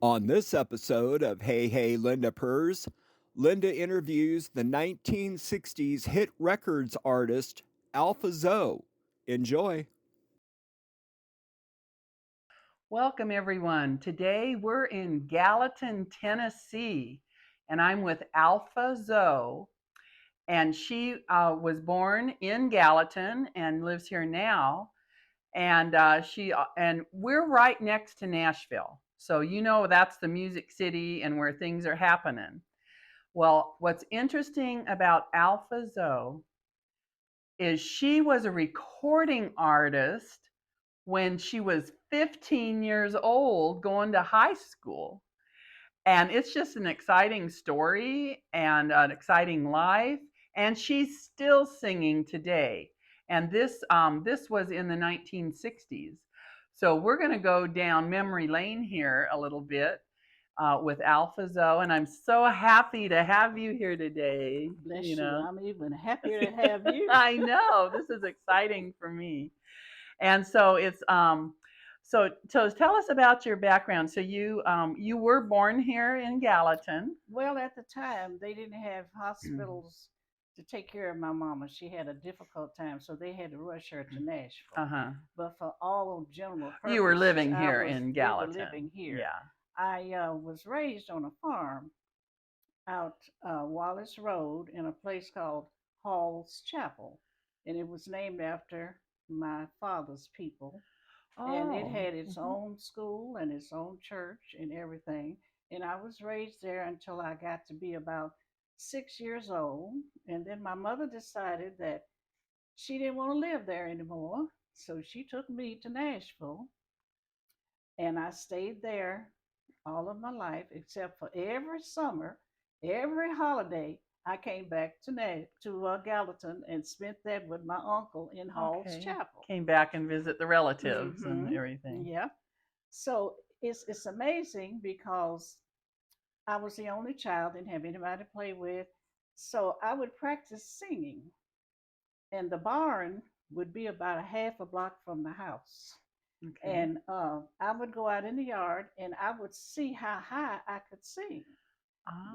On this episode of Hey Hey Linda Purrs, Linda interviews the 1960s hit records artist Alpha Zoe. Enjoy. Welcome, everyone. Today we're in Gallatin, Tennessee, and I'm with Alpha Zoe. And she was born in Gallatin and lives here now. And we're right next to Nashville, so that's the music city and where things are happening. Well, what's interesting about Alpha Zoe is she was a recording artist when she was 15 years old, going to high school. And it's just an exciting story and an exciting life. And she's still singing today. And this was in the 1960s. So we're going to go down memory lane here a little bit with Alpha Zoe, and I'm so happy to have you here today. Bless you. I'm even happier to have you. I know, this is exciting for me. And so so tell us about your background. So you were born here in Gallatin. Well, at the time, they didn't have hospitals to take care of my mama. She had a difficult time, so they had to rush her to Nashville. Uh-huh. But for all general purposes, You were living here in we Gallatin. were living here. Yeah. I was raised on a farm out Wallace Road in a place called Hall's Chapel, and it was named after my father's people. And it Oh. had its own school and its own church and everything. And I was raised there until I got to be about 6 years old. And then my mother decided that she didn't want to live there anymore. So she took me to Nashville. And I stayed there all of my life, except for every summer, every holiday. I came back to Gallatin and spent that with my uncle in Hall's Chapel. Came back and visit the relatives and everything. Yeah. So it's amazing because I was the only child, didn't have anybody to play with. So I would practice singing, and the barn would be about a half a block from the house. Okay. And I would go out in the yard and I would see how high I could sing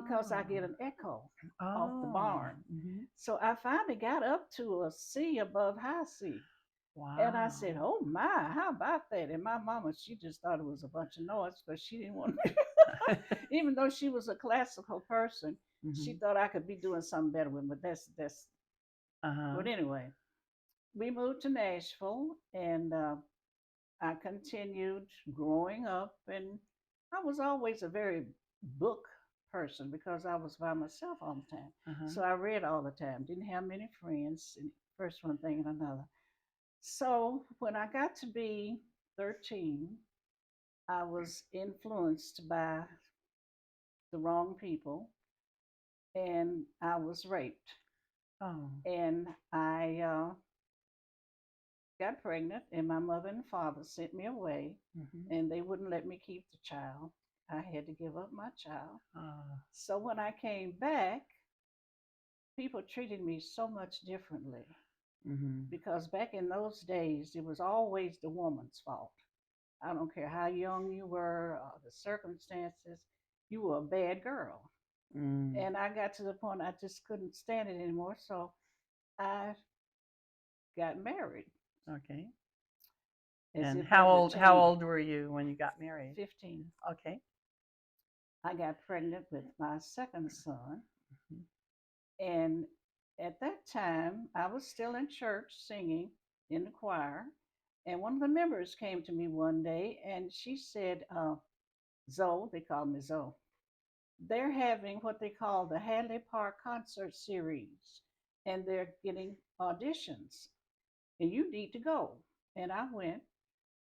because I get an echo off the barn. Mm-hmm. So I finally got up to a C above high C. Wow. And I said, "Oh my, how about that?" And my mama, she just thought it was a bunch of noise because she didn't want me. Even though she was a classical person, she thought I could be doing something better with me. But that's. But anyway, we moved to Nashville, and I continued growing up, and I was always a very book person because I was by myself all the time. So I read all the time. Didn't have many friends. And first one thing and another. So when I got to be 13, I was influenced by the wrong people and I was raped. Oh. And I got pregnant, and my mother and father sent me away, and they wouldn't let me keep the child. I had to give up my child. So when I came back, people treated me so much differently. Because back in those days, it was always the woman's fault. I don't care how young you were, the circumstances, you were a bad girl. And I got to the point I just couldn't stand it anymore. So I got married. Okay. As And if that how would old were you when you got married? 15. Okay. I got pregnant with my second son. And at that time, I was still in church singing in the choir. And one of the members came to me one day and she said, Zoe, they call me Zoe, they're having what they call the Hadley Park Concert Series, and they're getting auditions, and you need to go. And I went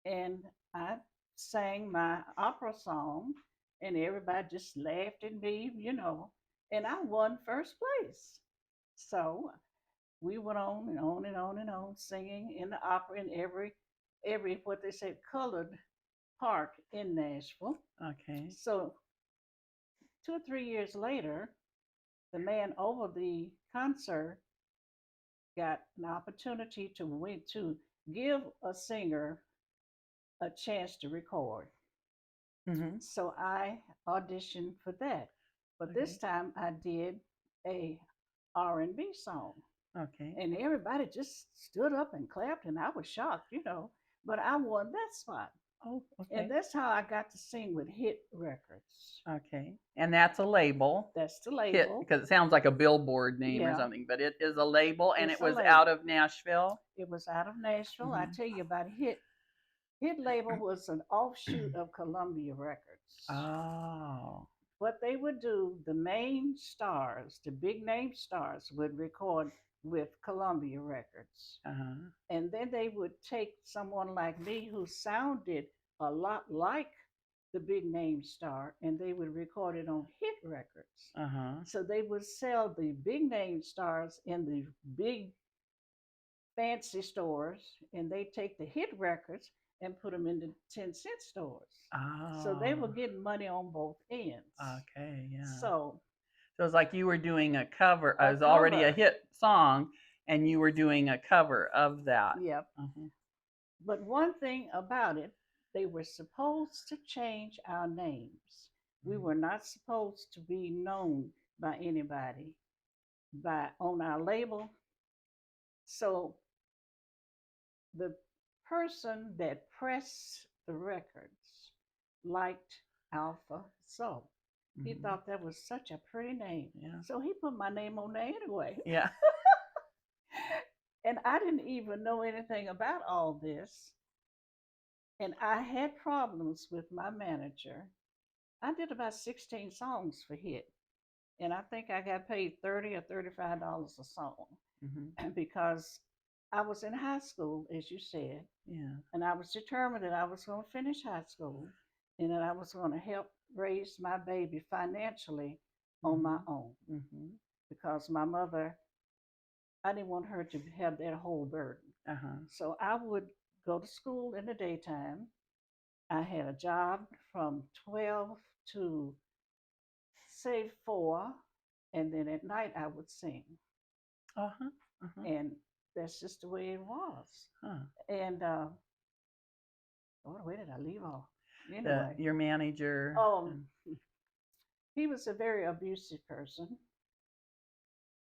and I sang my opera song, and everybody just laughed at me, and I won first place. So we went on and on and on and on, singing in the opera in every what they say colored park in Nashville. Okay. So 2 or 3 years later, the man over the concert got an opportunity to give a singer a chance to record. Mm-hmm. So I auditioned for that. But this Okay. time I did a R&B song. Okay. And everybody just stood up and clapped, and I was shocked, But I won that spot. Oh, And okay. that's how I got to sing with Hit Records. Okay. And that's a label. That's the Hit, label. because it sounds like a billboard name or Yeah, something, but it is a label, and it it's a was out label. of Nashville. It was out of Nashville. I Mm-hmm. tell you about Hit. Hit label was an offshoot of Columbia Records. Oh. What they would do, the main stars, the big name stars, would record with Columbia Records. Uh-huh. And then they would take someone like me who sounded a lot like the big name star, and they would record it on Hit Records. Uh-huh. So they would sell the big name stars in the big fancy stores, and they take the Hit Records and put them in the 10-cent stores. So they were Oh. getting money on both ends. Okay, yeah. So So it's like you were doing a cover. It a was already a cover, hit song, and you were doing a cover of that. yep. Uh-huh. But one thing about it, they were supposed to change our names. We were not supposed to be known by anybody by on our label. So the person that pressed the records liked Alpha So. He Mm-hmm. thought that was such a pretty name. Yeah. So he put my name on there anyway. Yeah. And I didn't even know anything about all this. And I had problems with my manager. I did about 16 songs for Hit. And I think I got paid $30 or $35 a song Mm-hmm. because I was in high school, as you said, Yeah. and I was determined that I was going to finish high school and that I was going to help raise my baby financially on my Mm-hmm. own Mm-hmm. because my mother, I didn't want her to have that whole burden. Uh-huh. So I would go to school in the daytime. I had a job from 12 to say 4, and then at night I would sing. Uh-huh. Uh-huh. And that's just the way it was. Huh. And where did I leave off? The Anyway, your manager. um, he was a very abusive person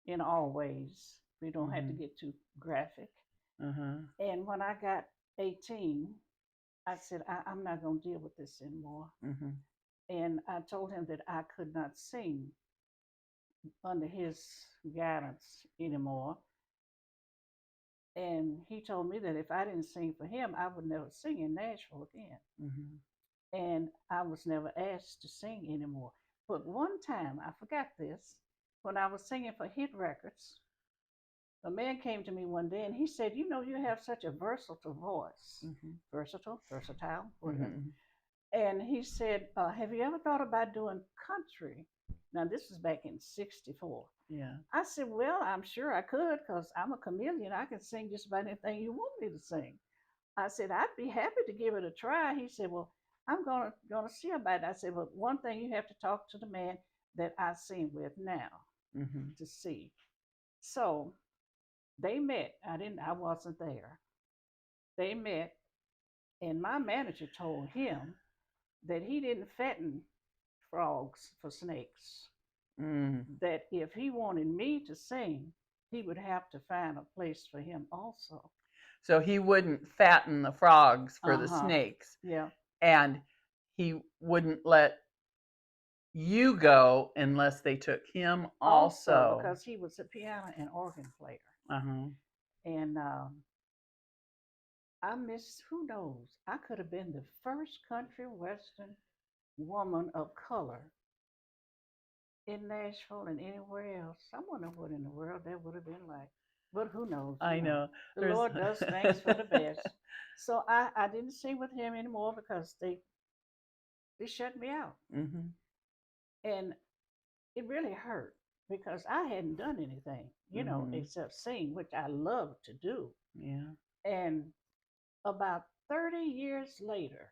in all ways. We don't have to Mm-hmm. get too graphic. Uh-huh. And when I got 18, I said, I'm not going to deal with this anymore. Mm-hmm. And I told him that I could not sing under his guidance anymore. And he told me that if I didn't sing for him, I would never sing in Nashville again. Mm-hmm. And I was never asked to sing anymore. But one time, I forgot this, when I was singing for Hit Records, a man came to me one day and he said, "You know, you have such a versatile voice." Mm-hmm. Versatile, whatever. Mm-hmm. And he said, "Have you ever thought about doing country?" Now, this was back in '64. Yeah. I said, "Well, I'm sure I could because I'm a chameleon. I can sing just about anything you want me to sing." I said, "I'd be happy to give it a try." He said, "Well, I'm gonna see about it." I said, "But one thing, you have to talk to the man that I sing with now Mm-hmm. to see." So they met. I wasn't there. They met, and my manager told him that he didn't fatten frogs for snakes. Mm. That if he wanted me to sing, he would have to find a place for him also. So he wouldn't fatten the frogs for Uh the huh. snakes, Yeah. and he wouldn't let you go unless they took him Also, also. because he was a piano and organ player, Uh-huh. and I miss. Who knows? I could have been the first country western woman of color in Nashville and anywhere else. I wonder what in the world that would have been like. But who knows? I know. The There's Lord does things for the best. So I didn't sing with him anymore because they shut me out. Mm-hmm. And it really hurt because I hadn't done anything, Mm-hmm. except sing, which I love to do. Yeah. And about 30 years later,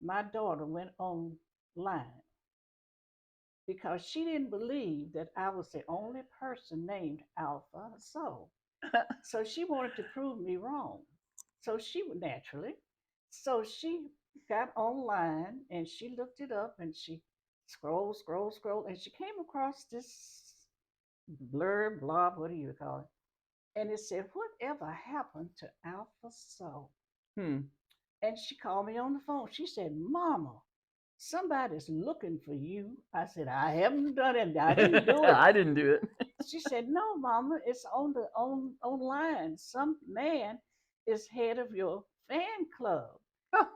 my daughter went online because she didn't believe that I was the only person named Alpha Soul. So she wanted to prove me wrong. So she would naturally. So she got online and she looked it up and she scrolled, and she came across this blurb, blob, what do you call it? And it said, "Whatever happened to Alpha Soul?" Hmm. And she called me on the phone. She said, "Mama, somebody's looking for you." I said, "I haven't done it. I didn't do it." I didn't do it. She said, "No, Mama, it's on the online. Some man is head of your fan club,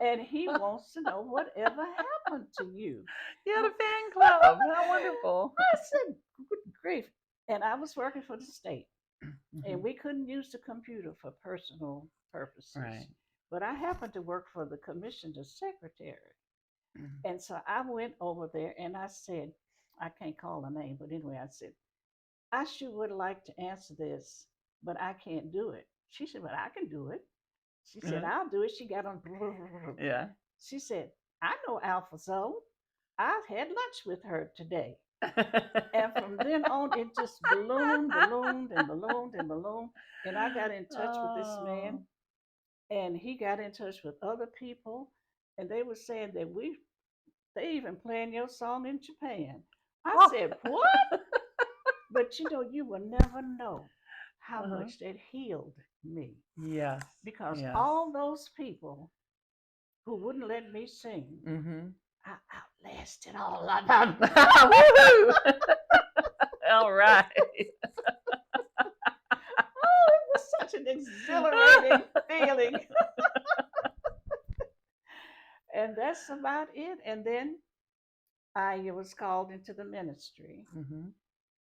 and he wants to know whatever happened to you." You had a fan club. How wonderful. I said, "Good grief!" And I was working for the state, and Mhm. we couldn't use the computer for personal purposes. Right. But I happened to work for the commissioner's secretary. Mhm. And so I went over there and I said, I can't call the name, but anyway, I said, "I sure would like to answer this, but I can't do it." She said, "But I can do it." She said, Uh-huh. "I'll do it." She got on. Yeah. She said, "I know Alpha Zoe. I've had lunch with her today." And from then on, it just ballooned. And I got in touch with this man, Oh. and he got in touch with other people, and they were saying that they even playing your song in Japan. I Oh. said, "What?" But you will never know how Uh-huh. much that healed me, Yes. because Yes. all those people who wouldn't let me sing, Mm-hmm. I outlasted all of them. Woohoo! All right. Oh, it was such an exhilarating feeling. And that's about it. And then I was called into the ministry, Mm-hmm.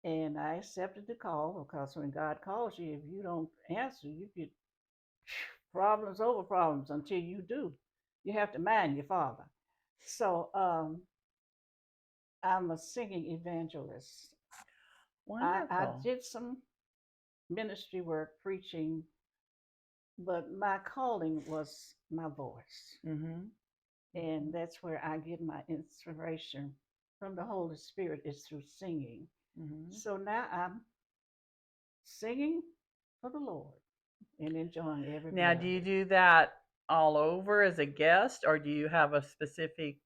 and I accepted the call, because when God calls you, if you don't answer, you get problems over problems until you do. You have to mind your father. So I'm a singing evangelist. I Wonderful. did some ministry work preaching, but my calling was my voice. Mm-hmm. And that's where I get my inspiration from the Holy Spirit, is through singing. Mm-hmm. So now I'm singing for the Lord and enjoying every Now, bit do of you it. do that all over as a guest, or do you have a specific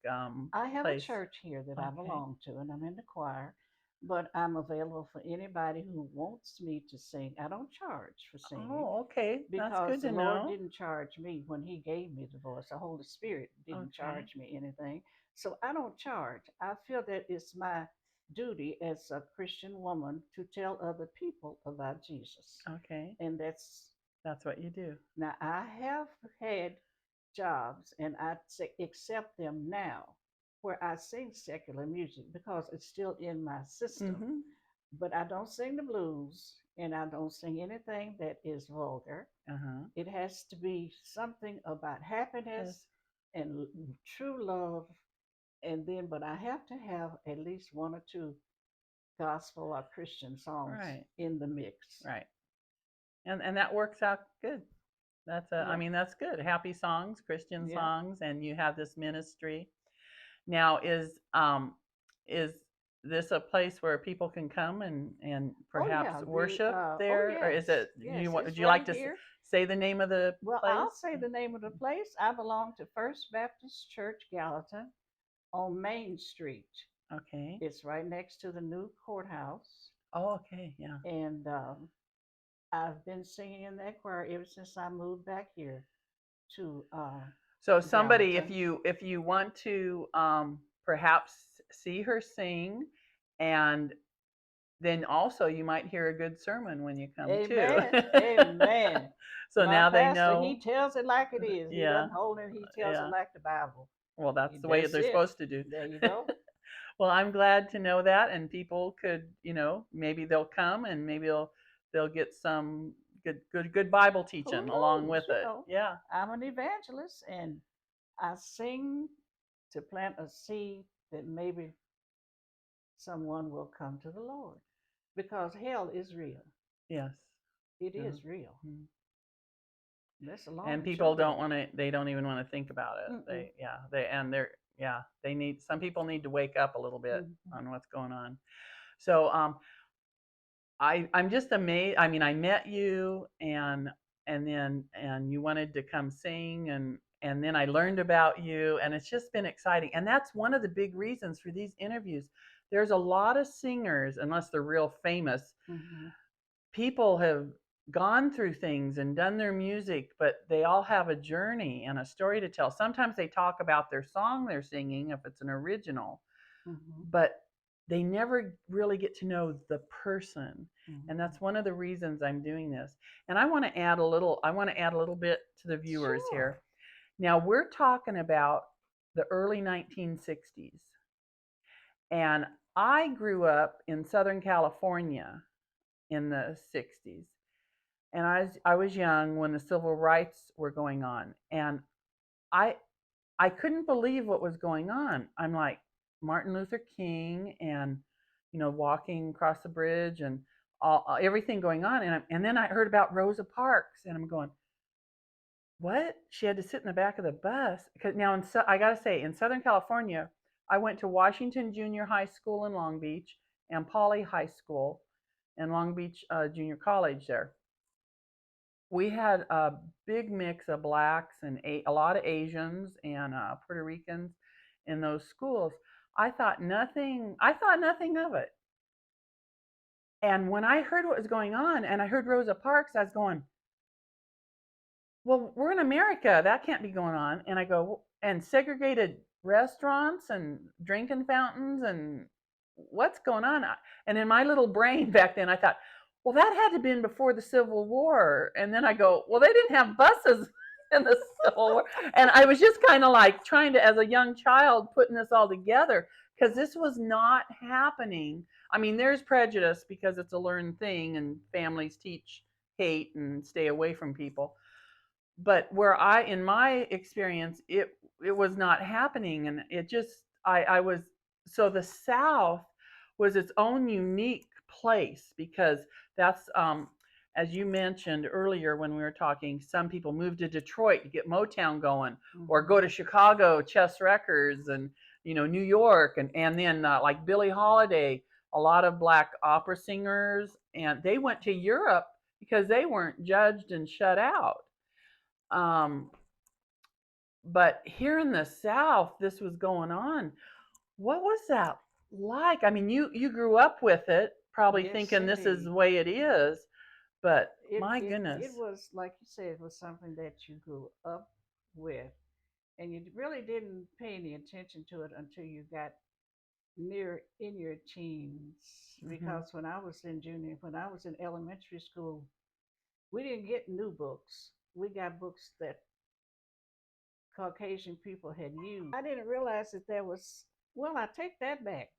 I have a place? church here that I Okay. belong to, and I'm in the choir, but I'm available for anybody who wants me to sing. I don't charge for singing, Oh, okay. That's because good the to Lord know. didn't charge me when He gave me the voice. The Holy Spirit didn't Okay. charge me anything. So I don't charge. I feel that it's my duty as a Christian woman to tell other people about Jesus. Okay. And that's That's what you do. now, I have had jobs, and I accept them now, where I sing secular music because it's still in my system. Mm-hmm. But I don't sing the blues, and I don't sing anything that is vulgar. Uh-huh. It has to be something about Yes. happiness and true love. And then, but I have to have at least one or two gospel or Christian songs Right. in the mix. Right. And that works out good. I Yeah, mean, that's good. Happy songs, Christian yeah. songs, and you have this ministry. Now, is this a place where people can come and Oh yeah, perhaps worship oh there, or is yes, it? yes, Would it's you like right to here. say the name of the Well, place? I'll say the name of the place. I belong to First Baptist Church, Gallatin, on Main Street. Okay. It's right next to the new courthouse, Oh, okay. Yeah. and I've been singing in that choir ever since I moved back here to So somebody, Gallatin. if you want to perhaps see her sing, and then also you might hear a good sermon when you come too. Amen, amen. So My now they pastor, he know. tells it like it is. He Yeah. doesn't hold it. He tells it Yeah. like the Bible. Well, that's the way That's they're it. supposed to do. There you go. Well, I'm glad to know that, and people could, maybe they'll come and maybe they'll get some good Bible Who teaching along knows? with it. Yeah. I'm an evangelist, and I sing to plant a seed that maybe someone will come to the Lord, because hell is real. Yes. It Uh-huh. is real. Mhm. That's a long And and people short of don't it. want to. They don't even want to think about it. Mm-mm. They need. Some people need to wake up a little bit Mhm. on what's going on. So I'm just amazed. I mean, I met you, and then you wanted to come sing, and then I learned about you, and it's just been exciting. And that's one of the big reasons for these interviews. There's a lot of singers, unless they're real famous, Mm-hmm. people have gone through things and done their music, but they all have a journey and a story to tell. Sometimes they talk about their song they're singing if it's an original, Mm-hmm. but they never really get to know the person. And Mm-hmm. that's one of the reasons I'm doing this. And I want to add a little bit to the viewers Sure. here. Now we're talking about the early 1960s. And I grew up in Southern California in the 60s. And I was young when the civil rights were going on, and I I couldn't believe what was going on. I'm like Martin Luther King, and walking across the bridge, and everything going on, and then I heard about Rosa Parks, and I'm going, what? She had to sit in the back of the bus because now I gotta say, in Southern California, I went to Washington Junior High School in Long Beach and Poly High School and Long Beach Junior College there. We had a big mix of blacks and a lot of Asians and Puerto Ricans in those schools. I thought nothing of it. And when I heard what was going on and I heard Rosa Parks, I was going, well, we're in America. That can't be going on. And I go, and segregated restaurants and drinking fountains and what's going on? And in my little brain back then, I thought, well, that had to have been before the Civil War. And then I go, well, they didn't have buses in the Civil War. And I was just kind of like trying to, as a young child, putting this all together because this was not happening. I mean, there's prejudice because it's a learned thing and families teach hate and stay away from people, but where in my experience, it was not happening, and it just I was so the South was its own unique place because that's as you mentioned earlier when we were talking, some people moved to Detroit to get Motown going, or Mm-hmm. go to Chicago, Chess Records, and New York, and then like Billie Holiday, a lot of black opera singers, and they went to Europe because they weren't judged and shut out. um, but here in the South, this was going on. What was that like? I mean, you grew up with it, probably Yes, thinking this is indeed. the way it is, but It, my it goodness. it was like you said, it was something that you grew up with, and you really didn't pay any attention to it until you got near in your teens. Hmm. Because when I was in elementary school, we didn't get new books. We got books that Caucasian people had used. I didn't realize that there was. Well, I take that back.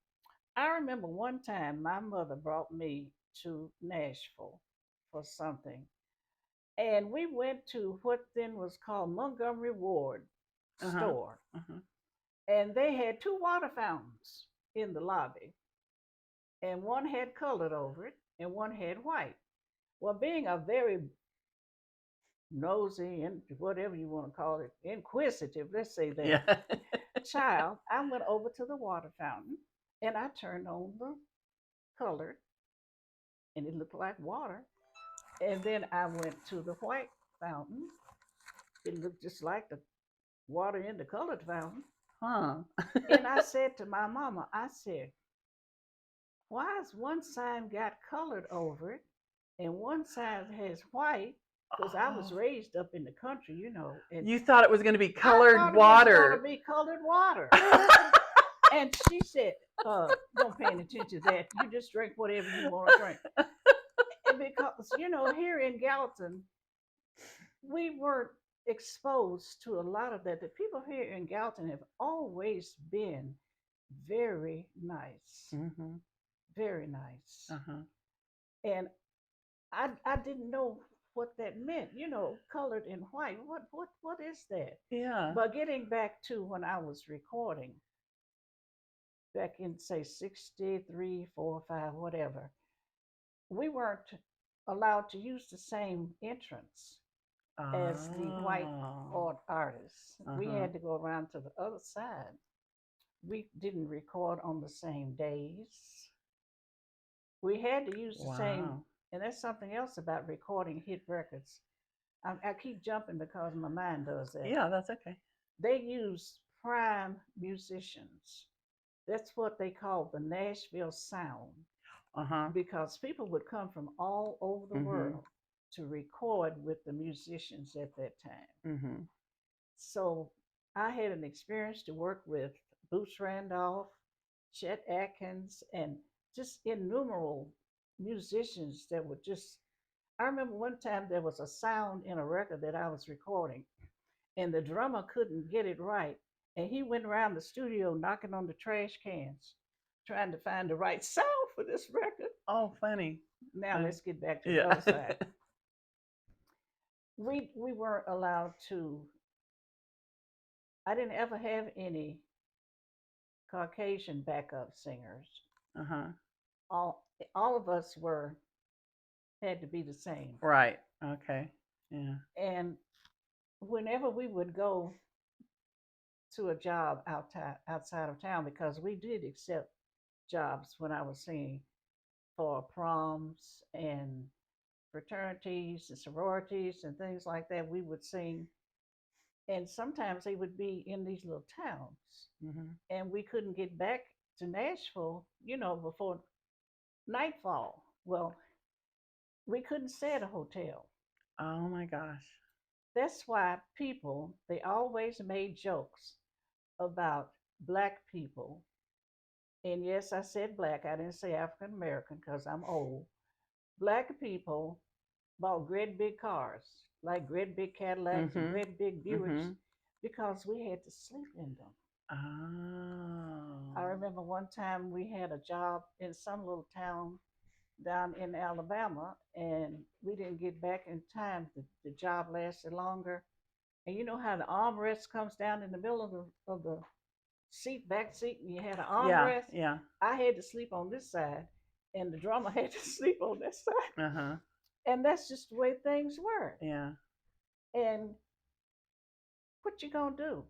I remember one time my mother brought me to Nashville for something, and we went to what then was called Montgomery Ward Uh-huh. store, Uh-huh. and they had two water fountains in the lobby, and one had colored over it and one had white. Well, being a very nosy and whatever you want to call it, inquisitive, let's say that, Yeah. child, I went over to the water fountain and I turned on the colored, and it looked like water. And then I went to the white fountain. It looked just like the water in the colored fountain. Huh. And I said to my mama, I said, why is one sign got colored over it and one sign has white? Because I was Oh, raised up in the country, and you thought it was going to be I colored thought it was going to water. be colored water. And she said, don't pay any attention to that. You just drink whatever you want to drink. And because, here in Gallatin, we weren't exposed to a lot of that. The people here in Gallatin have always been very nice, Hmm. very nice. Uh-huh. And I didn't know what that meant, colored and white. What is that? Yeah. But getting back to when I was recording, back in say 63, 4, 5, whatever, we weren't allowed to use the same entrance as the white Oh. art artists. We Uh-huh. had to go around to the other side. We didn't record on the same days. We had to use the same, Wow. and that's something else about recording hit records. I keep jumping because my mind does that. Yeah, that's okay. They use prime musicians. That's what they call the Nashville sound Uh-huh. because people would come from all over the Mhm. world to record with the musicians at that time. Mhm. So I had an experience to work with Boots Randolph, Chet Atkins, and just innumerable musicians that would just. I remember one time there was a sound in a record that I was recording, and the drummer couldn't get it right. And he went around the studio knocking on the trash cans, trying to find the right sound for this record. Oh, funny. Now let's get back to the Yeah. other side. We weren't allowed to. I didn't ever have any Caucasian backup singers. Uh-huh. All all of us were had to be the same. Right. Okay. Yeah. And whenever we would go to a job outside of town, because we did accept jobs when I was singing for proms and fraternities and sororities and things like that, we would sing. And sometimes they would be in these little towns, Mhm. and we couldn't get back to Nashville, before nightfall. Well, we couldn't stay at a hotel. Oh my gosh. That's why people, they always made jokes about black people. And yes, I said black, I didn't say African American because I'm old. Black people bought great big cars, like great big Cadillacs and Mhm. great big Buicks, Mhm. because we had to sleep in them. I Oh. remember one time we had a job in some little town down in Alabama, and we didn't get back in time. The job lasted longer. And you know how the armrest comes down in the middle of the seat, back seat, and you had an Yeah. armrest? Yeah. I had to sleep on this side, and the drummer had to sleep on this side. Uh-huh. And that's just the way things were. Yeah. And what you gonna do?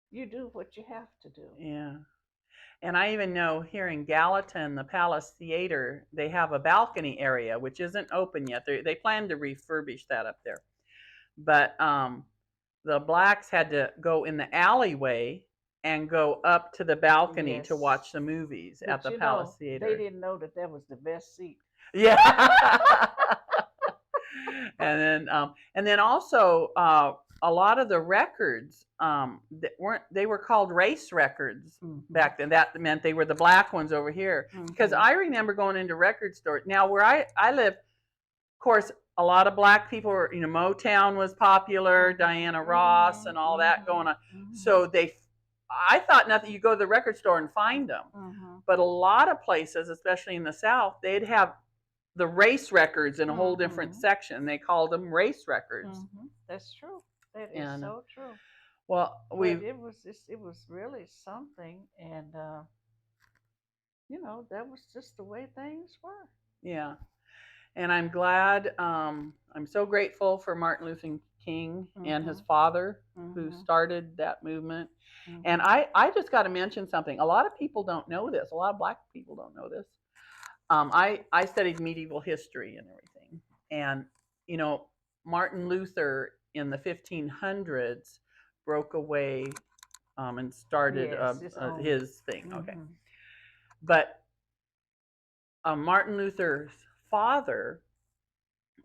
You do what you have to do. Yeah. And I even know here in Gallatin, the Palace Theater, they have a balcony area which isn't open yet. They plan to refurbish that up there. But the blacks had to go in the alleyway and go up to the balcony to Yes. watch the movies at But the you Palace know, they Theater. didn't know that that was the best seat. Yeah. And then also a lot of the records that weren't they were called race records back then. That meant they were the black ones over here. Because I remember going into record stores. Now where I live, of course, a lot of black people were, Motown was popular, Diana Ross and all that going on. So I thought nothing. You go to the record store and find them. But a lot of places, especially in the South, they'd have the race records in a whole different section. They called them race records. That's true. That is And so true. well, But we it was really something, and that was just the way things were. yeah. And I'm glad. I'm so grateful for Martin Luther King and his father who started that movement. And I just got to mention something. A lot of people don't know this. A lot of black people don't know this. I studied medieval history and everything. And, Martin Luther in the 1500s broke away and started Yes, his thing. Okay. But Martin Luther's father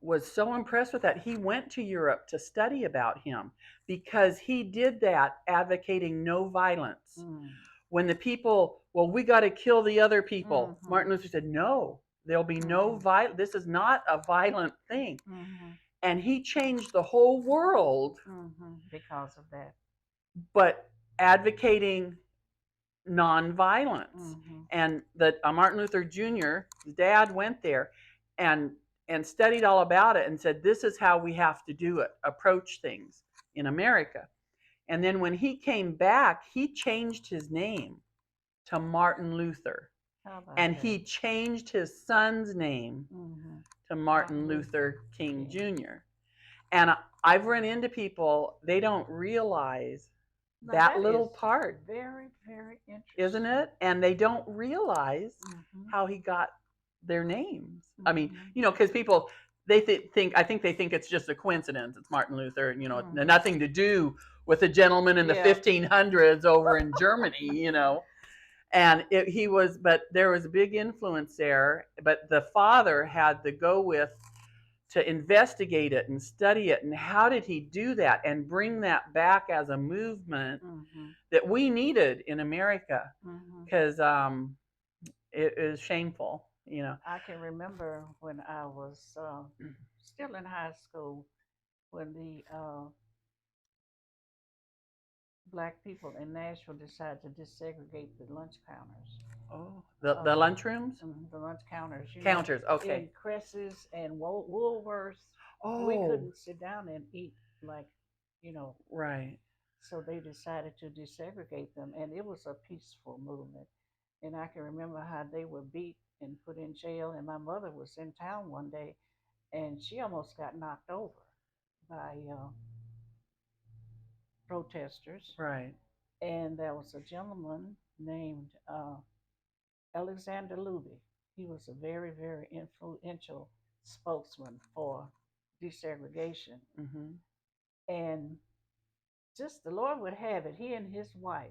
was so impressed with that. He went to Europe to study about him because he did that advocating no violence. When the people, well, we got to kill the other people, Martin Luther said, no, there'll be no violence. This is not a violent thing. And he changed the whole world because of that. but advocating nonviolence. And that Martin Luther Jr., his dad, went there and studied all about it and said, this is how we have to do it, approach things in America. And then when he came back, he changed his name to Martin Luther. And he changed his son's name to Martin Luther King Jr. And I've run into people, they don't realize that little part. Very, very interesting. Isn't it? And they don't realize how he got their names. I mean, because people, think I think they think it's just a coincidence. It's Martin Luther, Mhm. nothing to do with the gentleman in the Yeah. 1500s over in Germany. And he was, but there was a big influence there. But the father had to go with to investigate it and study it, and how did he do that and bring that back as a movement Mhm. that we needed in America, Mhm. because it is shameful. I can remember when I was still in high school when the black people in Nashville decided to desegregate the lunch counters. Oh, the lunchrooms, The lunch counters, counters. in Okay. Cresses and Woolworths, we Oh, couldn't sit down and eat like, you know, right. so they decided to desegregate them, and it was a peaceful movement. And I can remember how they were beat and put in jail. And my mother was in town one day, and she almost got knocked over by protesters. Right. And there was a gentleman named Alexander Luby. He was a very, very influential spokesman for desegregation. Mm-hmm. And just the Lord would have it, he and his wife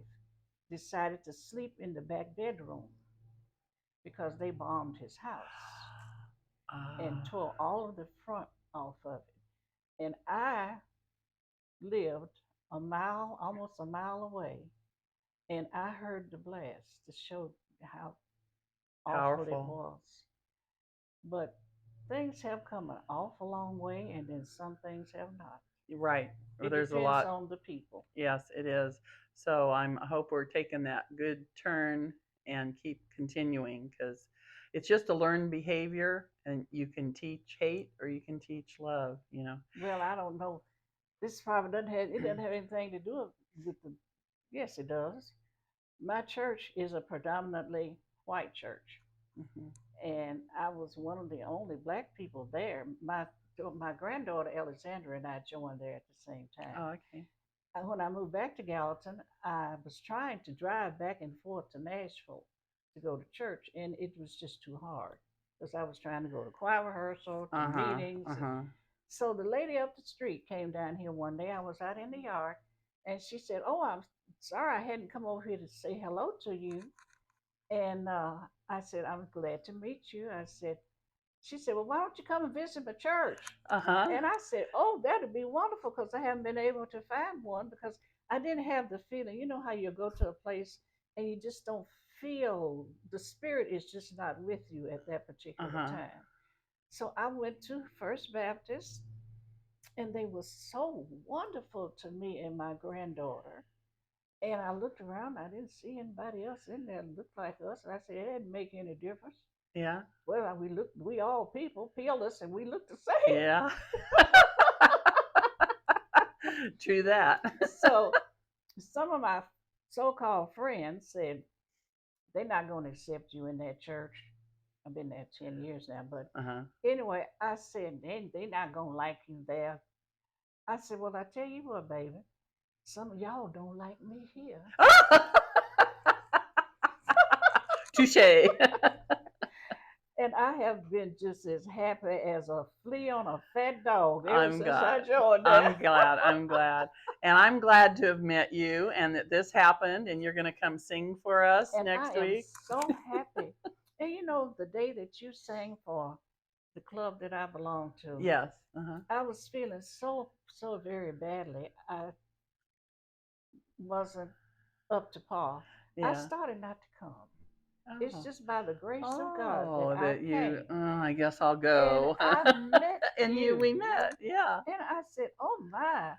decided to sleep in the back bedroom because they bombed his house and Uh, tore all of the front off of it. And I lived a mile, almost a mile away, and I heard the blast to show how awful it Powerful. was. But things have come an awful long way, and then some things have not. Right. Well, It there's a depends lot. on the people. Yes, it is. So I hope we're taking that good turn and keep continuing, because it's just a learned behavior, and you can teach hate or you can teach love. Well, I don't know. This probably doesn't have anything to do with the. Yes, it does. My church is a predominantly white church, Hmm. and I was one of the only black people there. My granddaughter Alexandra and I joined there at the same time. Oh, okay. And when I moved back to Gallatin, I was trying to drive back and forth to Nashville to go to church, and it was just too hard because I was trying to go to choir rehearsal, to Uh huh. meetings. Uh huh. So the lady up the street came down here one day. I was out in the yard, and she said, "Oh, I'm sorry I hadn't come over here to say hello to you." And I said, "I'm glad to meet you." I said, she said, "Well, why don't you come and visit my church?" Uh huh. And I said, "Oh, that'd be wonderful because I haven't been able to find one because I didn't have the feeling. You know how you go to a place and you just don't feel the spirit is just not with you at that Uh particular huh. time." So I went to First Baptist, and they were so wonderful to me and my granddaughter. And I looked around, I didn't see anybody else in there that looked like us. And I said, it didn't make any difference. Yeah. Well, we all people, peerless, and we look the same. Yeah. True that. So some of my so-called friends said they're not going to accept you in that church. I've been there 10 years now, but Uh huh. anyway, I said they're not going to like you there. I said, well, I tell you what, baby, some of y'all don't like me here. Touche. And I have been just as happy as a flea on a fat dog ever I'm since I glad. joined there. I'm glad. I'm glad. And I'm glad to have met you and that this happened, and you're going to come sing for us And I next am week. so happy. And you know, the day that you sang for the club that I belong to, Yes. Uh-huh. I was feeling so very badly. I wasn't up to par. I Yeah. started not to come. It's Oh. just by the grace of God that Oh, I that you, came. I guess I'll And go. I met And we you. met. Yeah. And I said, oh my.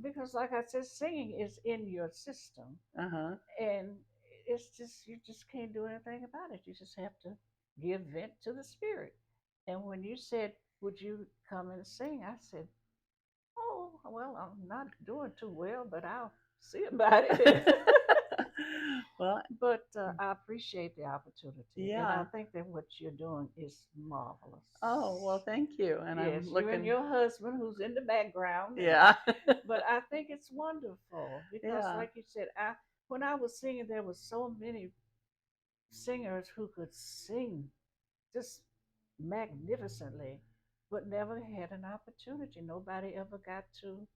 Because, like I said, singing is in your system. Uh-huh. And it's just, you just can't do anything about it. You just have to give vent to the spirit. And when you said, would you come and sing? I said, oh, well, I'm not doing too well, but I'll see about it. Well, But I appreciate the opportunity, and I yeah. think that what you're doing is marvelous. Oh, well, thank you. And I'm Yes, you and looking, your husband, who's in the background, yeah. but I think it's wonderful because, Yeah. like you said, I when I was singing, there were so many singers who could sing just magnificently, but never had an opportunity. Nobody ever got to,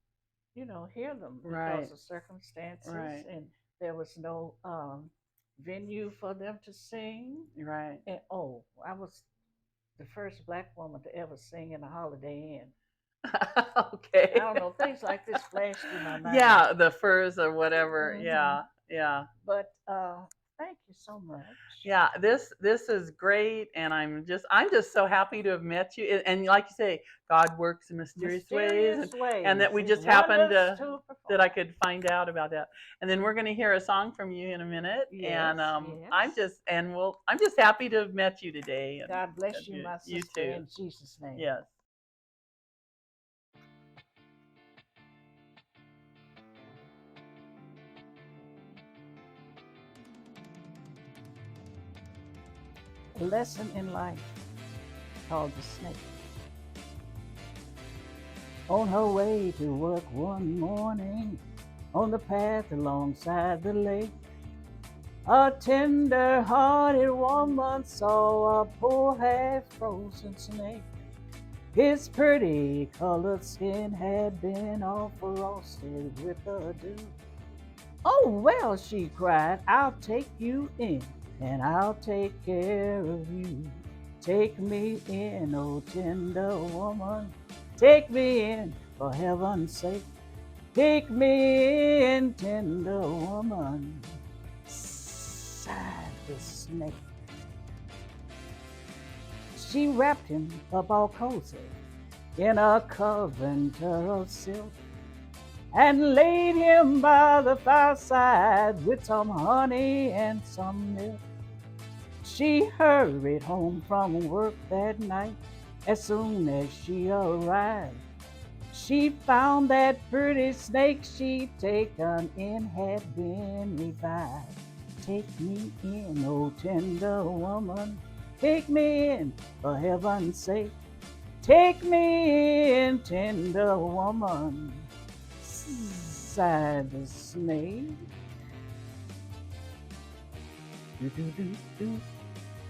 hear them Right. because of circumstances, Right. and there was no venue for them to sing. Right. And I was the first black woman to ever sing in a Holiday Inn. I Okay. don't know, things like this flash through my mind. Yeah, the furs or whatever. Hmm. Yeah. Yeah. But thank you so much. Yeah, this is great, and I'm just so happy to have met you. And like you say, God works in mysterious ways, Mysterious and that ways, we His just happened wonders to to that I perform. could find out about that. And then we're going to hear a song from you in a minute, Yes, and yes. I'm just happy to have met you today, God bless you, and my you sister, too. in Jesus' name. Yes. A lesson in life called the snake. On her way to work one morning, on the path alongside the lake, a tender-hearted woman saw a poor half-frozen snake. His pretty colored skin had been all frosted with a dew. "Oh, well," she cried, "I'll take you in, and I'll take care of you. Take me in, oh tender woman, take me in, for heaven's sake. Take me in, tender woman," sighed the snake. She wrapped him up all cozy in a coventer of silk, and laid him by the fireside with some honey and some milk. She hurried home from work that night. As soon as she arrived, she found that pretty snake she'd taken in had been revived. Take me in, oh tender woman, take me in, for heaven's sake. Take me in, tender woman, sighed the snake. Do-do-do-do.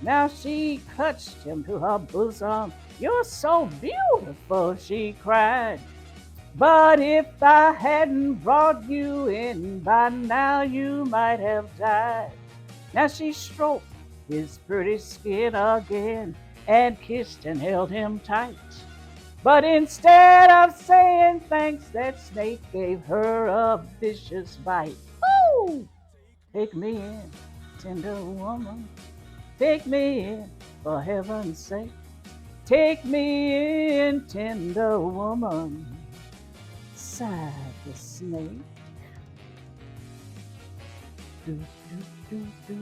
Now she clutched him to her bosom. "You're so beautiful," she cried. "But if I hadn't brought you in, by now you might have died." Now she stroked his pretty skin again, and kissed and held him tight. But instead of saying thanks, that snake gave her a vicious bite. "Ooh! Take me in, tender woman, take me in, for heaven's sake. Take me in, tender woman," sighed the snake. Do, do, do, do.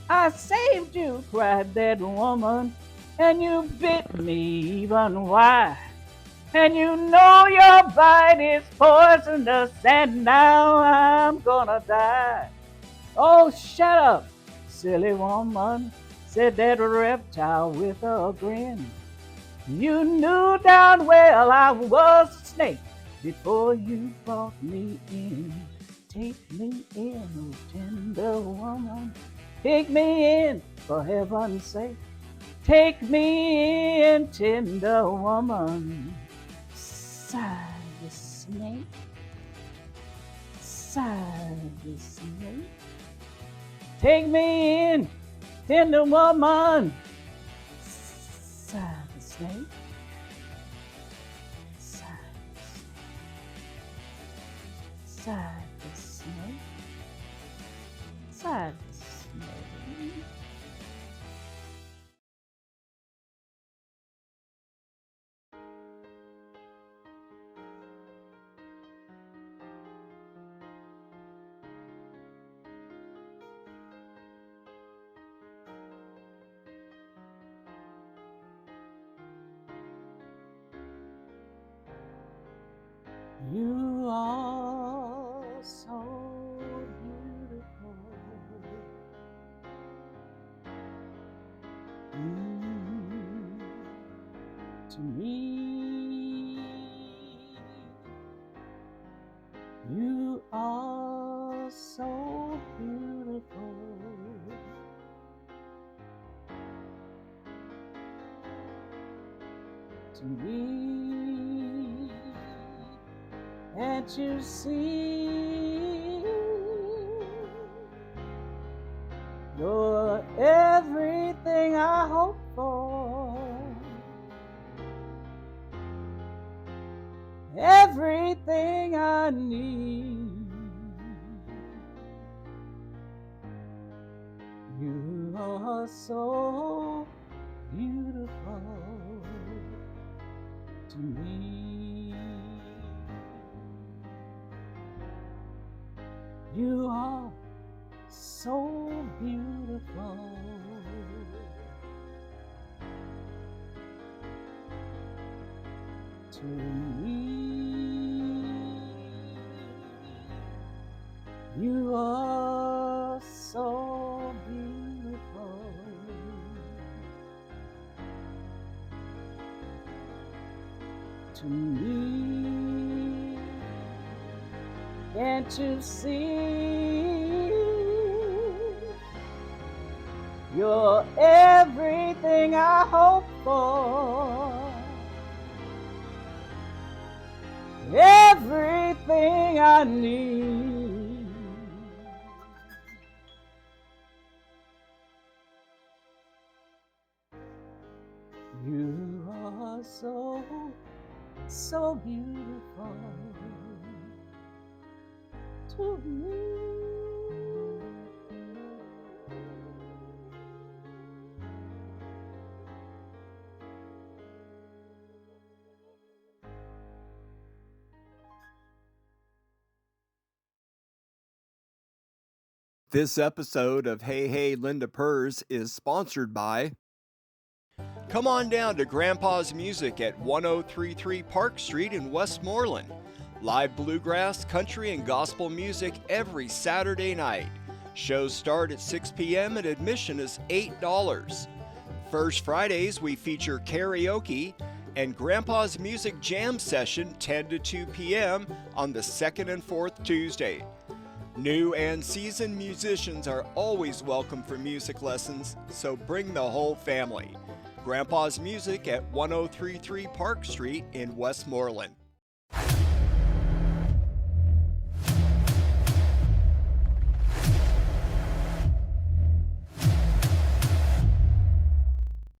"I saved you," cried that woman, "and you bit me even. Why? And you know your bite is poisonous, and now I'm gonna die." "Oh, shut up, silly woman," said that reptile with a grin. "You knew darn well I was a snake before you brought me in. Take me in, oh tender woman, take me in, for heaven's sake. Take me in, tender woman," sighed the snake, sighed the snake. "Take me in, tender woman," sighed the snake, sighed the snake, sighed the snake, sighed the snake. You are so beautiful. Mm, to me, you are so beautiful. to me. Can't you see? You're everything I hope for, everything I need. You are so beautiful to me. You are so beautiful to me. You are so beautiful to me. Can't you see? You're everything I hope for, everything I need. You are so, so beautiful to me. This episode of Hey Hey Linda Purrs is sponsored by. Come on down to Grandpa's Music at 1033 Park Street in Westmoreland. Live bluegrass, country, and gospel music every Saturday night. Shows start at 6 p.m. and admission is $8. First Fridays we feature karaoke and Grandpa's Music Jam Session 10 to 2 p.m. on the second and fourth Tuesday. New and seasoned musicians are always welcome for music lessons, so bring the whole family. Grandpa's Music at 1033 Park Street in Westmoreland.